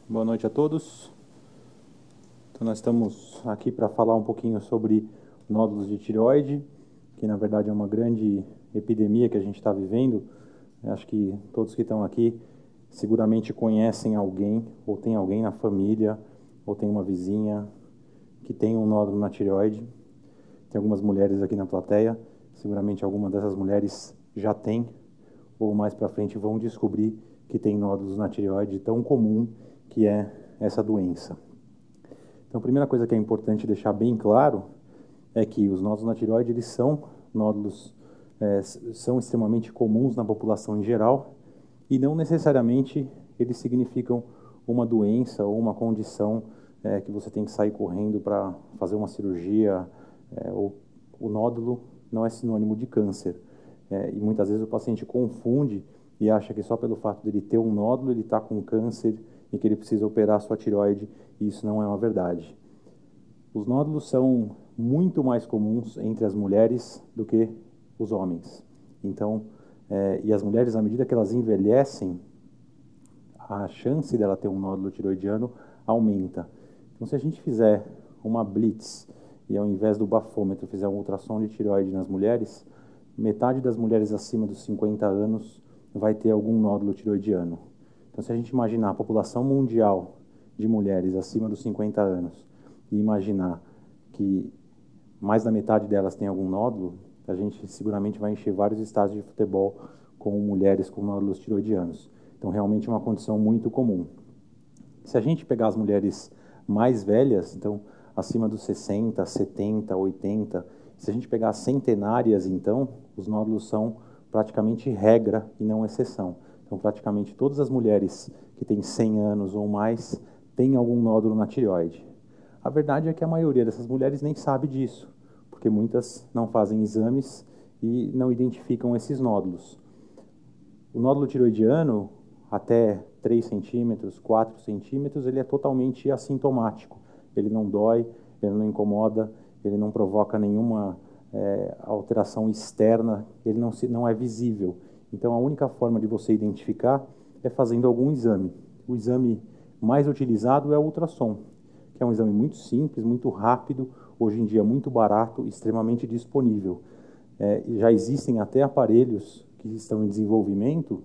Boa noite a todos. Então nós estamos aqui para falar um pouquinho sobre nódulos de tireoide, que na verdade é uma grande epidemia que a gente está vivendo. Eu acho que todos que estão aqui seguramente conhecem alguém, ou tem alguém na família, ou tem uma vizinha que tem um nódulo na tireoide. Tem algumas mulheres aqui na plateia, seguramente alguma dessas mulheres já tem, ou mais para frente vão descobrir que tem nódulos na tireoide, tão comum que é essa doença. Então, a primeira coisa que é importante deixar bem claro é que os nódulos na tireoide, eles são nódulos, são extremamente comuns na população em geral, e não necessariamente eles significam uma doença ou uma condição que você tem que sair correndo para fazer uma cirurgia. O nódulo não é sinônimo de câncer. E muitas vezes o paciente confunde e acha que só pelo fato de ele ter um nódulo, ele está com câncer e que ele precisa operar a sua tireoide, e isso não é uma verdade. Os nódulos são muito mais comuns entre as mulheres do que os homens. Então, e as mulheres, à medida que elas envelhecem, a chance dela ter um nódulo tireoidiano aumenta. Então, se a gente fizer uma blitz e ao invés do bafômetro fizer um ultrassom de tireoide nas mulheres, metade das mulheres acima dos 50 anos vai ter algum nódulo tireoidiano. Então, se a gente imaginar a população mundial de mulheres acima dos 50 anos e imaginar que mais da metade delas tem algum nódulo, a gente seguramente vai encher vários estádios de futebol com mulheres com nódulos tireoidianos. Então, realmente é uma condição muito comum. Se a gente pegar as mulheres mais velhas, então, acima dos 60, 70, 80, se a gente pegar as centenárias, então, os nódulos são praticamente regra e não exceção. Então, praticamente todas as mulheres que têm 100 anos ou mais têm algum nódulo na tireoide. A verdade é que a maioria dessas mulheres nem sabe disso, porque muitas não fazem exames e não identificam esses nódulos. O nódulo tireoidiano, até 3 centímetros, 4 centímetros, ele é totalmente assintomático. Ele não dói, ele não incomoda, ele não provoca nenhuma alteração externa, ele não é visível. Então, a única forma de você identificar é fazendo algum exame. O exame mais utilizado é o ultrassom, que é um exame muito simples, muito rápido, hoje em dia muito barato, extremamente disponível. Já existem até aparelhos que estão em desenvolvimento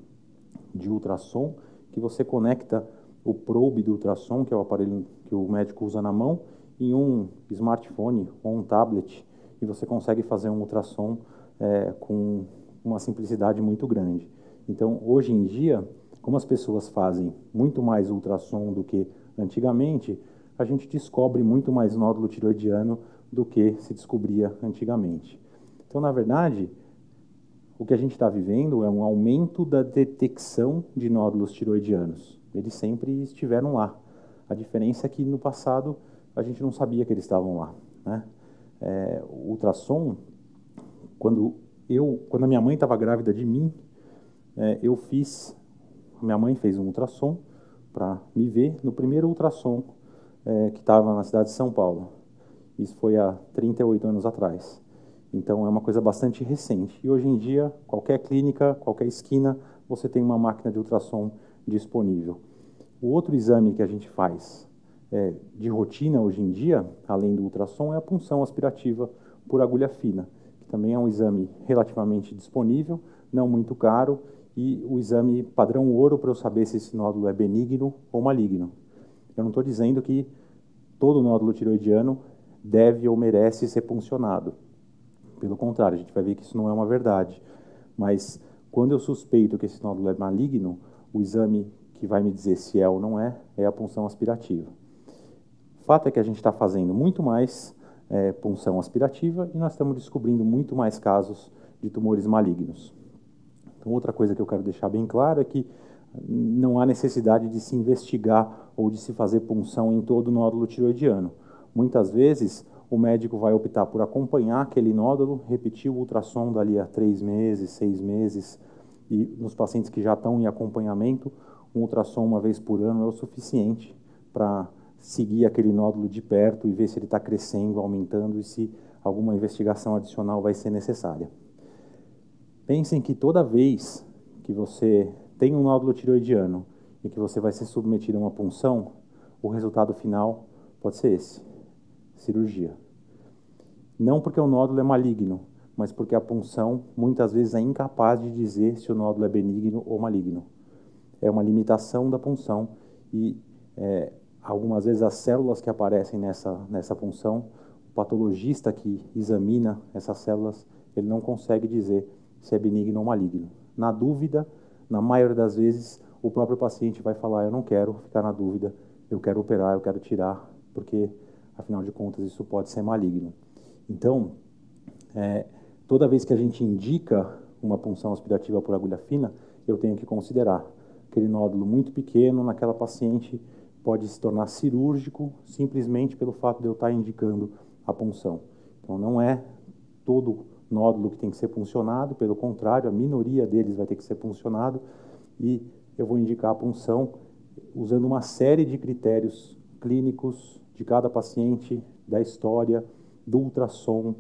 de ultrassom, que você conecta o probe do ultrassom, que é o aparelho que o médico usa na mão, em um smartphone ou um tablet, e você consegue fazer um ultrassom com uma simplicidade muito grande. Então, hoje em dia, como as pessoas fazem muito mais ultrassom do que antigamente, a gente descobre muito mais nódulo tireoidiano do que se descobria antigamente. Então, na verdade, o que a gente está vivendo é um aumento da detecção de nódulos tireoidianos. Eles sempre estiveram lá. A diferença é que no passado a gente não sabia que eles estavam lá, né? O ultrassom, quando a minha mãe estava grávida de mim, minha mãe fez um ultrassom para me ver no primeiro ultrassom que estava na cidade de São Paulo. Isso foi há 38 anos atrás. Então, é uma coisa bastante recente. E hoje em dia, qualquer clínica, qualquer esquina, você tem uma máquina de ultrassom disponível. O outro exame que a gente faz de rotina hoje em dia, além do ultrassom, é a punção aspirativa por agulha fina, que também é um exame relativamente disponível, não muito caro, e o exame padrão ouro para eu saber se esse nódulo é benigno ou maligno. Eu não estou dizendo que todo nódulo tireoidiano deve ou merece ser puncionado. Pelo contrário, a gente vai ver que isso não é uma verdade. Mas quando eu suspeito que esse nódulo é maligno, o exame que vai me dizer se é ou não é a punção aspirativa. O fato é que a gente está fazendo muito mais punção aspirativa e nós estamos descobrindo muito mais casos de tumores malignos. Então, outra coisa que eu quero deixar bem claro é que não há necessidade de se investigar ou de se fazer punção em todo o nódulo tireoidiano. Muitas vezes, o médico vai optar por acompanhar aquele nódulo, repetir o ultrassom dali a 3 meses, 6 meses, e nos pacientes que já estão em acompanhamento, um ultrassom uma vez por ano é o suficiente para seguir aquele nódulo de perto e ver se ele está crescendo, aumentando e se alguma investigação adicional vai ser necessária. Pensem que toda vez que você tem um nódulo tireoidiano e que você vai ser submetido a uma punção, o resultado final pode ser esse: cirurgia. Não porque o nódulo é maligno, mas porque a punção muitas vezes é incapaz de dizer se o nódulo é benigno ou maligno. É uma limitação da punção e algumas vezes as células que aparecem nessa punção, o patologista que examina essas células, ele não consegue dizer se é benigno ou maligno. Na dúvida, na maioria das vezes, o próprio paciente vai falar: eu não quero ficar na dúvida, eu quero operar, eu quero tirar, porque, afinal de contas, isso pode ser maligno. Então, toda vez que a gente indica uma punção aspirativa por agulha fina, eu tenho que considerar aquele nódulo muito pequeno naquela paciente pode se tornar cirúrgico simplesmente pelo fato de eu estar indicando a punção. Então, não é todo nódulo que tem que ser puncionado, pelo contrário, a minoria deles vai ter que ser puncionado e eu vou indicar a punção usando uma série de critérios clínicos de cada paciente, da história, do ultrassom,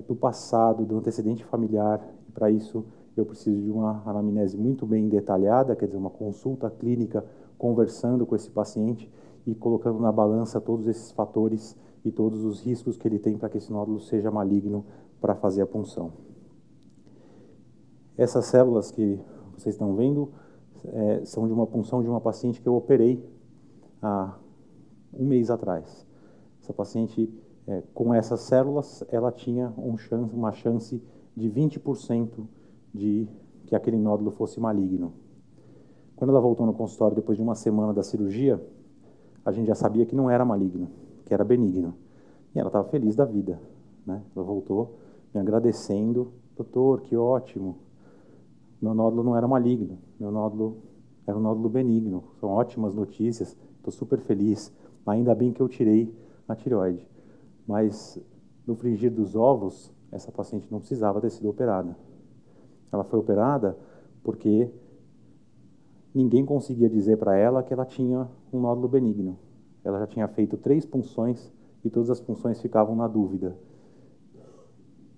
do passado, do antecedente familiar. E para isso eu preciso de uma anamnese muito bem detalhada, quer dizer, uma consulta clínica conversando com esse paciente e colocando na balança todos esses fatores e todos os riscos que ele tem para que esse nódulo seja maligno para fazer a punção. Essas células que vocês estão vendo são de uma punção de uma paciente que eu operei há um mês atrás. Essa paciente, com essas células, ela tinha uma chance de 20% de que aquele nódulo fosse maligno. Quando ela voltou no consultório depois de uma semana da cirurgia, a gente já sabia que não era maligno, que era benigno. E ela estava feliz da vida, né? Ela voltou me agradecendo: doutor, que ótimo, meu nódulo não era maligno, meu nódulo era um nódulo benigno, são ótimas notícias, estou super feliz, ainda bem que eu tirei a tireoide. Mas, no frigir dos ovos, essa paciente não precisava ter sido operada. Ela foi operada porque ninguém conseguia dizer para ela que ela tinha um nódulo benigno. Ela já tinha feito 3 punções e todas as punções ficavam na dúvida.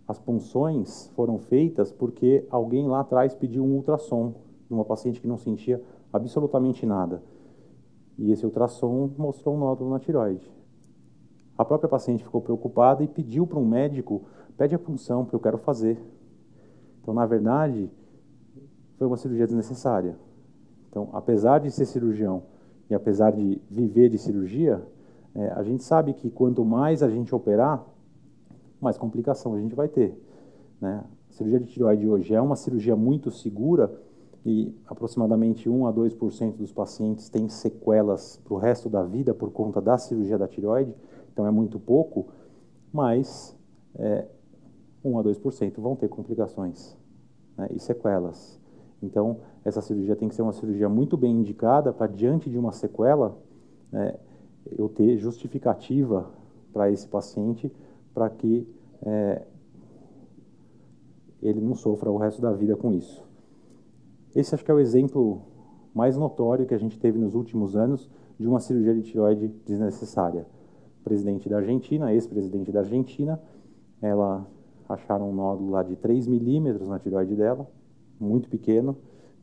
As punções foram feitas porque alguém lá atrás pediu um ultrassom de uma paciente que não sentia absolutamente nada. E esse ultrassom mostrou um nódulo na tireoide. A própria paciente ficou preocupada e pediu para um médico: pede a punção, porque eu quero fazer. Então, na verdade, foi uma cirurgia desnecessária. Então, apesar de ser cirurgião e apesar de viver de cirurgia, a gente sabe que quanto mais a gente operar, mais complicação a gente vai ter, né? A cirurgia de tireoide hoje é uma cirurgia muito segura e aproximadamente 1 a 2% dos pacientes têm sequelas para o resto da vida por conta da cirurgia da tireoide, então é muito pouco, mas 1 a 2% vão ter complicações, né, e sequelas. Então, essa cirurgia tem que ser uma cirurgia muito bem indicada para, diante de uma sequela, eu ter justificativa para esse paciente para que ele não sofra o resto da vida com isso. Esse acho que é o exemplo mais notório que a gente teve nos últimos anos de uma cirurgia de tireoide desnecessária. Presidente da Argentina, ex-presidente da Argentina, ela acharam um nódulo lá de 3 milímetros na tireoide dela, muito pequeno,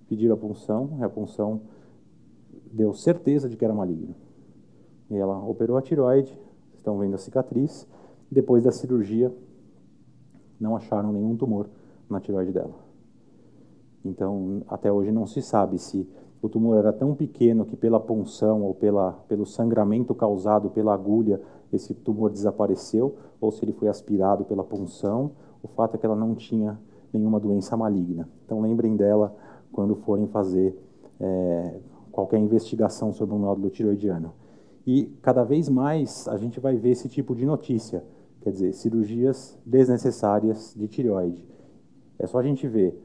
pediram a punção, e a punção deu certeza de que era maligno. E ela operou a tireoide, estão vendo a cicatriz, depois da cirurgia não acharam nenhum tumor na tireoide dela. Então, até hoje não se sabe se o tumor era tão pequeno que pela punção ou pelo sangramento causado pela agulha esse tumor desapareceu, ou se ele foi aspirado pela punção. O fato é que ela não tinha nenhuma doença maligna. Então, lembrem dela quando forem fazer qualquer investigação sobre um nódulo tireoidiano. E cada vez mais a gente vai ver esse tipo de notícia, quer dizer, cirurgias desnecessárias de tireoide. É só a gente ver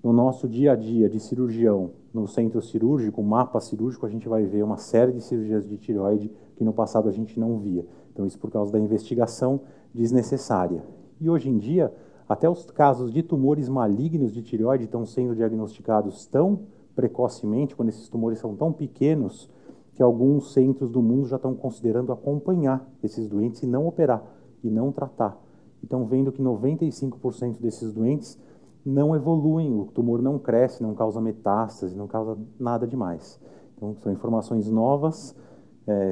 no nosso dia a dia de cirurgião, no centro cirúrgico, mapa cirúrgico, a gente vai ver uma série de cirurgias de tireoide que no passado a gente não via. Então, isso por causa da investigação desnecessária. E hoje em dia, até os casos de tumores malignos de tireoide estão sendo diagnosticados tão precocemente, quando esses tumores são tão pequenos, que alguns centros do mundo já estão considerando acompanhar esses doentes e não operar, e não tratar. Então, vendo que 95% desses doentes não evoluem, o tumor não cresce, não causa metástase, não causa nada demais. Então, são informações novas,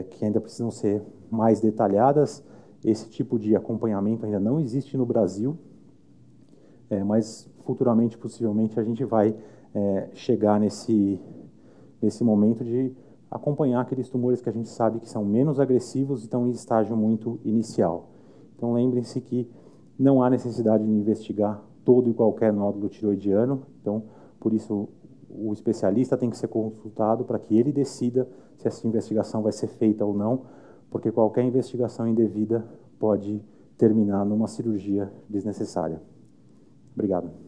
que ainda precisam ser mais detalhadas. Esse tipo de acompanhamento ainda não existe no Brasil, mas futuramente, possivelmente, a gente vai chegar nesse momento de acompanhar aqueles tumores que a gente sabe que são menos agressivos e estão em estágio muito inicial. Então, lembrem-se que não há necessidade de investigar todo e qualquer nódulo tiroidiano. Então, por isso, o especialista tem que ser consultado para que ele decida se essa investigação vai ser feita ou não, porque qualquer investigação indevida pode terminar numa cirurgia desnecessária. Obrigado.